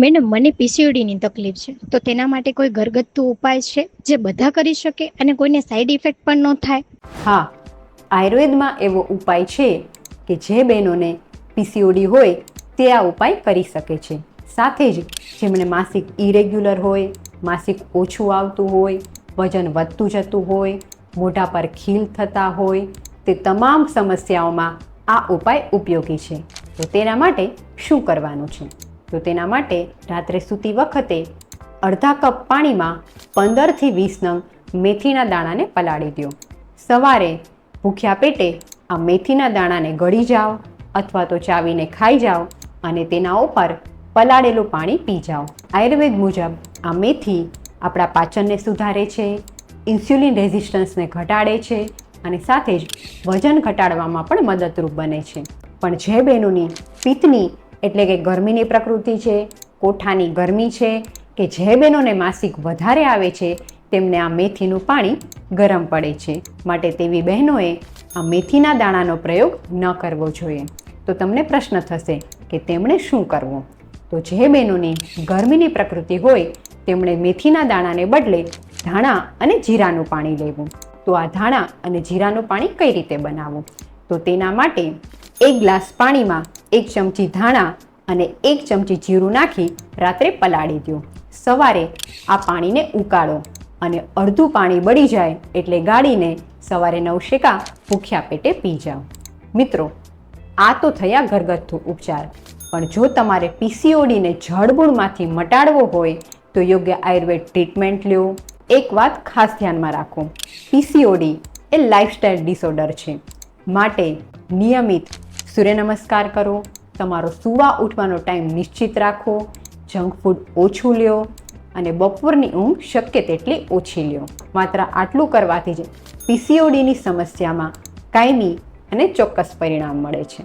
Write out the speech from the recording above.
Madam, મને પીસીઓડીની તકલીફ છે, તો તેના માટે કોઈ ઘરગથ્થુ ઉપાય છે જે બધા કરી શકે અને કોઈને સાઈડ ઇફેક્ટ પણ ન થાય? હા, આયુર્વેદમાં એવો ઉપાય છે કે જે બહેનોને પીસીઓડી હોય તે આ ઉપાય કરી શકે છે. સાથે જ જેમણે માસિક ઇરેગ્યુલર હોય, માસિક ઓછું આવતું હોય, વજન વધતું જતું હોય, મોઢા પર ખીલ થતા હોય, તે તમામ સમસ્યાઓમાં આ ઉપાય ઉપયોગી છે. તો તેના માટે શું કરવાનું છે? તો તેના માટે રાત્રે સૂતી વખતે અડધા કપ પાણીમાં 15થી 20 નંગ મેથીના દાણાને પલાળી દો. સવારે ભૂખ્યા પેટે આ મેથીના દાણાને ગળી જાઓ અથવા તો ચાવીને ખાઈ જાઓ અને તેના ઉપર પલાળેલું પાણી પી જાઓ. આયુર્વેદ મુજબ આ મેથી આપણા પાચનને સુધારે છે, ઇન્સ્યુલિન રેઝિસ્ટન્સને ઘટાડે છે અને સાથે જ વજન ઘટાડવામાં પણ મદદરૂપ બને છે. પણ જે બહેનોની પિત્તની એટલે કે ગરમીની પ્રકૃતિ છે, કોઠાની ગરમી છે, કે જે બહેનોને માસિક વધારે આવે છે તેમને આ મેથીનું પાણી ગરમ પડે છે, માટે તેવી બહેનોએ આ મેથીના દાણાનો પ્રયોગ ન કરવો જોઈએ. તો તમને પ્રશ્ન થશે કે તેમણે શું કરવું? તો જે બહેનોની ગરમીની પ્રકૃતિ હોય તેમણે મેથીના દાણાને બદલે ધાણા અને જીરાનું પાણી લેવું. તો આ ધાણા અને જીરાનું પાણી કઈ રીતે બનાવવું? તો તેના માટે 1 ગ્લાસ પાણીમાં 1 ચમચી ધાણા અને 1 ચમચી જીરું નાખી રાત્રે પલાળી દો. સવારે આ પાણીને ઉકાળો અને અડધું પાણી બળી જાય એટલે ગાળીને સવારે નવશેકા ભૂખ્યા પેટે પી જાઓ. મિત્રો, આ તો થયા ઘરગથ્થુ ઉપચાર, પણ જો તમારે પીસીઓડીને જડમૂળમાંથી મટાડવો હોય તો યોગ્ય આયુર્વેદ ટ્રીટમેન્ટ લ્યો. એક વાત ખાસ ધ્યાનમાં રાખો, પીસીઓડી એ લાઇફસ્ટાઇલ ડિસઓર્ડર છે, માટે નિયમિત સૂર્ય નમસ્કાર કરો, તમારો સૂવા ઉઠવાનો ટાઈમ નિશ્ચિત રાખો, જંક ફૂડ ઓછું લ્યો અને બપોરની ઊંઘ શક્ય તેટલી ઓછી લ્યો. માત્ર આટલું કરવાથી જ પીસીઓડીની સમસ્યામાં કાયમી અને ચોક્કસ પરિણામ મળે છે.